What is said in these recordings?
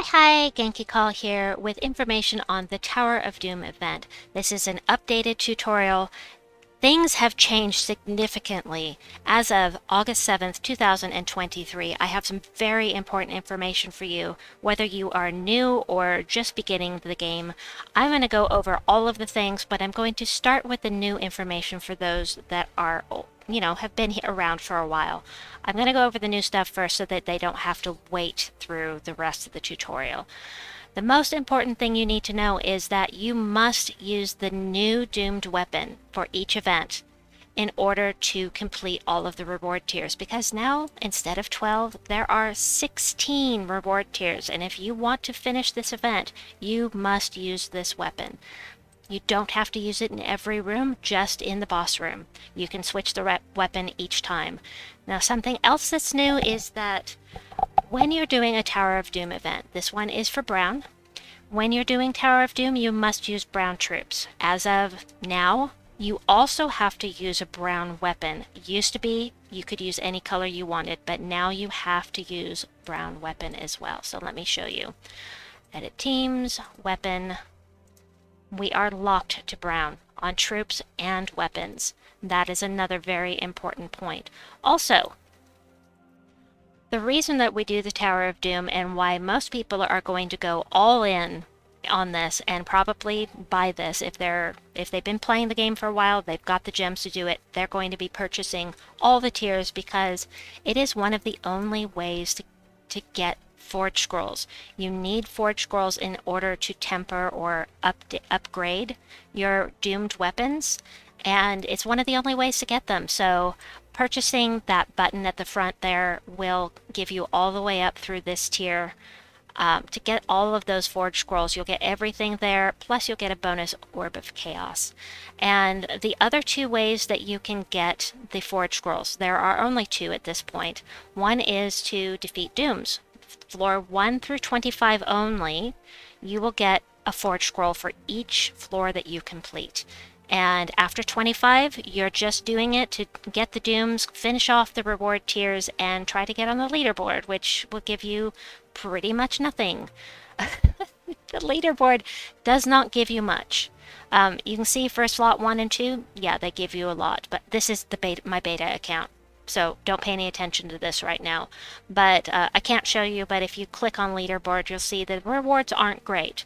Hi, Genki Call here with information on the Tower of Doom event. This is an updated tutorial. Things have changed significantly. As of August 7th, 2023, I have some very important information for you. Whether you are new or just beginning the game, I'm going to go over all of the things, but I'm going to start with the new information for those that are have been around for a while. I'm going to go over the new stuff first so that they don't have to wait through the rest of the tutorial. The most important thing you need to know is that you must use the new doomed weapon for each event in order to complete all of the reward tiers, because now instead of 12 there are 16 reward tiers, and if you want to finish this event you must use this weapon. You don't have to use it in every room, just in the boss room. You can switch the weapon each time. Now, something else that's new is that when you're doing a Tower of Doom event, this one is for Brown. When you're doing Tower of Doom, you must use Brown troops. As of now, you also have to use a Brown weapon. It used to be you could use any color you wanted, but now you have to use Brown weapon as well. So let me show you. Edit teams, weapon. We are locked to Brown on troops and weapons. That is another very important point. Also, the reason that we do the Tower of Doom and why most people are going to go all in on this and probably buy this if they've been playing the game for a while, they've got the gems to do it, they're going to be purchasing all the tiers because it is one of the only ways to get Forge Scrolls. You need Forge Scrolls in order to temper or upgrade your doomed weapons, and it's one of the only ways to get them. So purchasing that button at the front there will give you all the way up through this tier. To get all of those Forge Scrolls, you'll get everything there, plus you'll get a bonus Orb of Chaos. And the other two ways that you can get the Forge Scrolls, there are only two at this point. One is to defeat Dooms. Floor 1 through 25 only, you will get a Forge Scroll for each floor that you complete. And after 25, you're just doing it to get the Dooms, finish off the reward tiers, and try to get on the leaderboard, which will give you pretty much nothing. The leaderboard does not give you much. You can see for slot 1 and 2, yeah, they give you a lot, but this is the my beta account. So don't pay any attention to this right now. But I can't show you, but if you click on leaderboard, you'll see the rewards aren't great.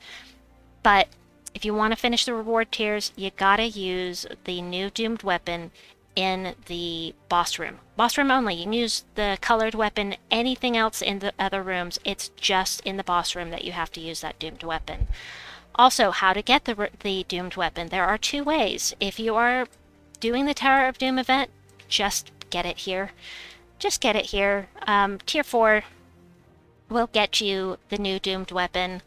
But if you want to finish the reward tiers, you gotta use the new doomed weapon in the boss room. Boss room only. You can use the colored weapon. Anything else in the other rooms, it's just in the boss room that you have to use that doomed weapon. Also, how to get the doomed weapon. There are two ways. If you are doing the Tower of Doom event, just get it here. Just get it here. Tier 4 will get you the new doomed weapon.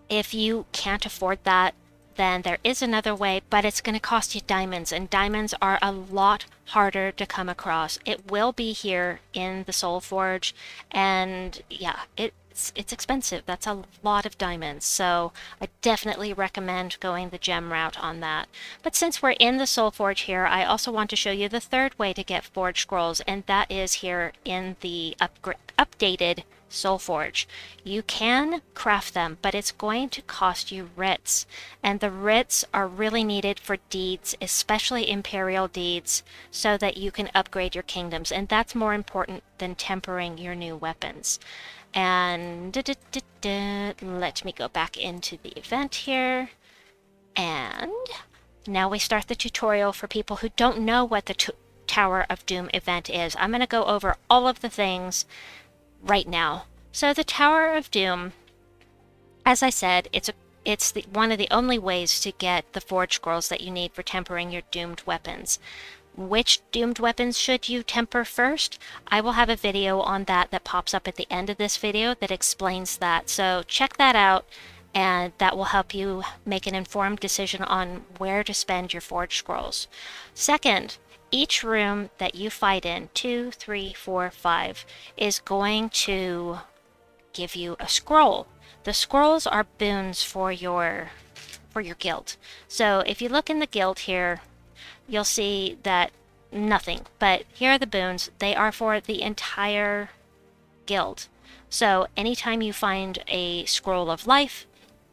If you can't afford that, then there is another way, but it's going to cost you diamonds, and diamonds are a lot harder to come across. It will be here in the Soul Forge, and yeah, it's expensive. That's a lot of diamonds, so I definitely recommend going the gem route on that. But since we're in the Soul Forge here, I also want to show you the third way to get Forge Scrolls, and that is here in the updated Soul Forge. You can craft them, but it's going to cost you writs, and the writs are really needed for deeds, especially Imperial deeds, so that you can upgrade your kingdoms, and that's more important than tempering your new weapons. And let me go back into the event here, and now we start the tutorial for people who don't know what the Tower of Doom event is. I'm going to go over all of the things right now. So the Tower of Doom, as I said, it's one of the only ways to get the Forge Scrolls that you need for tempering your doomed weapons. Which doomed weapons should you temper first? I will have a video on that pops up at the end of this video that explains that. So check that out, and that will help you make an informed decision on where to spend your Forge Scrolls. Second, each room that you fight in, 2, 3, 4, 5, is going to give you a scroll. The scrolls are boons for your guild. So if you look in the guild here, you'll see that nothing, but here are the boons. They are for the entire guild. So anytime you find a scroll of life,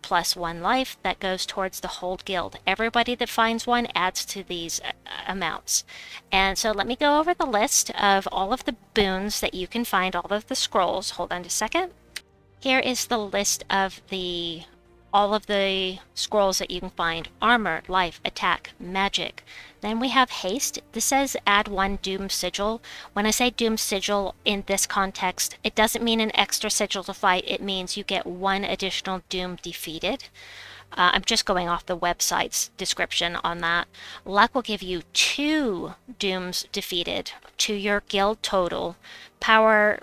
plus 1 life, that goes towards the whole guild. Everybody that finds one adds to these amounts. And so let me go over the list of all of the boons that you can find, all of the scrolls. Hold on a second. Here is the list of all of the scrolls that you can find: armor, life, attack, magic. Then we have haste. This says add 1 doom sigil. When I say doom sigil in this context, it doesn't mean an extra sigil to fight. It means you get 1 additional doom defeated. I'm just going off the website's description on that. Luck will give you 2 dooms defeated to your guild total. Power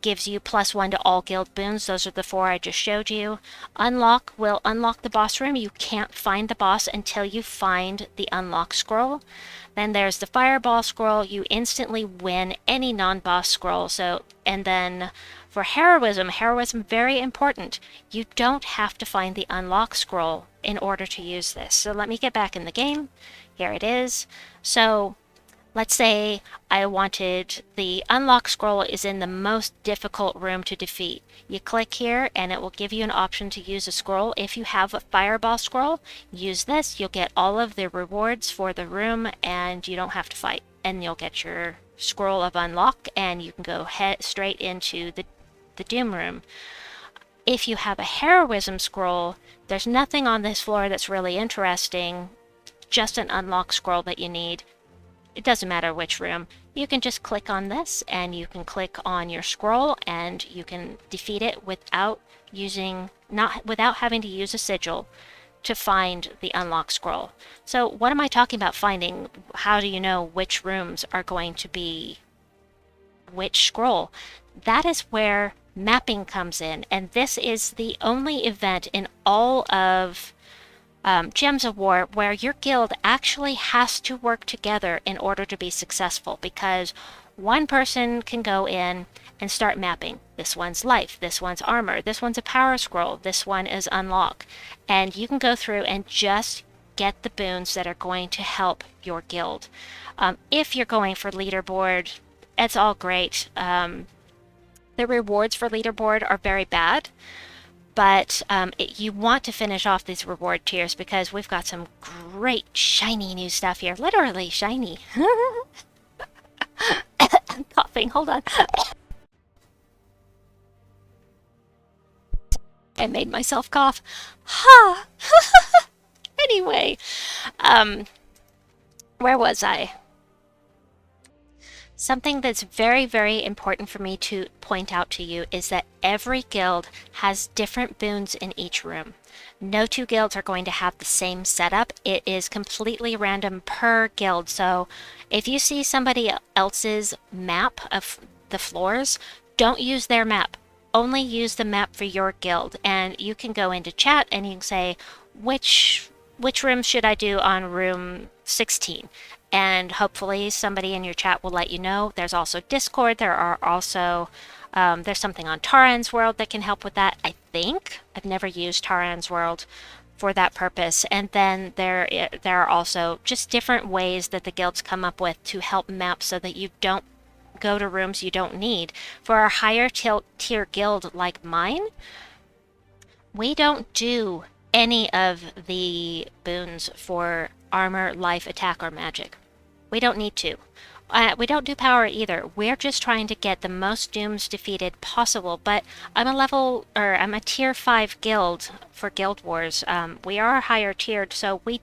gives you +1 to all guild boons. Those are the 4 I just showed you. Unlock will unlock the boss room. You can't find the boss until you find the unlock scroll. Then there's the fireball scroll. You instantly win any non-boss scroll. And then for heroism, very important. You don't have to find the unlock scroll in order to use this. So let me get back in the game. Here it is. So let's say I wanted the unlock scroll is in the most difficult room to defeat. You click here and it will give you an option to use a scroll. If you have a fireball scroll, use this. You'll get all of the rewards for the room and you don't have to fight. And you'll get your scroll of unlock and you can go straight into the doom room. If you have a heroism scroll, there's nothing on this floor that's really interesting, just an unlock scroll that you need. It doesn't matter which room. You can just click on this and you can click on your scroll and you can defeat it without having to use a sigil to find the unlock scroll. So what am I talking about finding? How do you know which rooms are going to be which scroll? That is where mapping comes in, and this is the only event in all of Gems of War where your guild actually has to work together in order to be successful, because one person can go in and start mapping. This one's life, this one's armor, this one's a power scroll, this one is unlock. And you can go through and just get the boons that are going to help your guild. If you're going for leaderboard, it's all great. The rewards for leaderboard are very bad. But you want to finish off these reward tiers because we've got some great shiny new stuff here. Literally shiny. I'm coughing. Hold on. I made myself cough. Ha! Anyway, where was I? Something that's very, very important for me to point out to you is that every guild has different boons in each room. No 2 guilds are going to have the same setup. It is completely random per guild. So if you see somebody else's map of the floors, don't use their map. Only use the map for your guild. And you can go into chat and you can say, which room should I do on room 16? And hopefully somebody in your chat will let you know. There's also Discord. There are also, there's something on Taran's World that can help with that, I think. I've never used Taran's World for that purpose. And then there are also just different ways that the guilds come up with to help map so that you don't go to rooms you don't need. For a higher tier guild like mine, we don't do any of the boons for armor, life, attack, or magic. We don't need to. We don't do power either. We're just trying to get the most dooms defeated possible, but I'm a tier 5 guild for Guild Wars. We are higher tiered, so we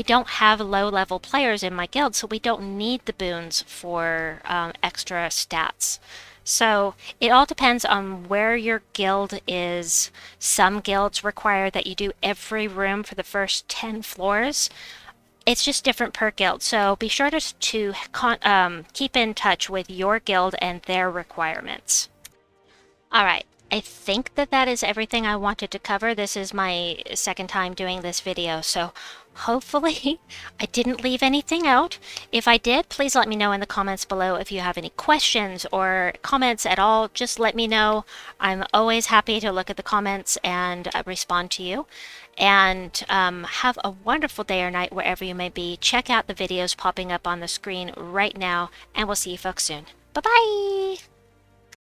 don't have low level players in my guild, so we don't need the boons for extra stats. So it all depends on where your guild is. Some guilds require that you do every room for the first 10 floors. It's just different per guild, so be sure to keep in touch with your guild and their requirements. Alright, I think that is everything I wanted to cover. This is my second time doing this video, so hopefully I didn't leave anything out. If I did, please let me know in the comments below. If you have any questions or comments at all, just let me know. I'm always happy to look at the comments and respond to you. And have a wonderful day or night wherever you may be. Check out the videos popping up on the screen right now, and we'll see you folks soon. Bye-bye!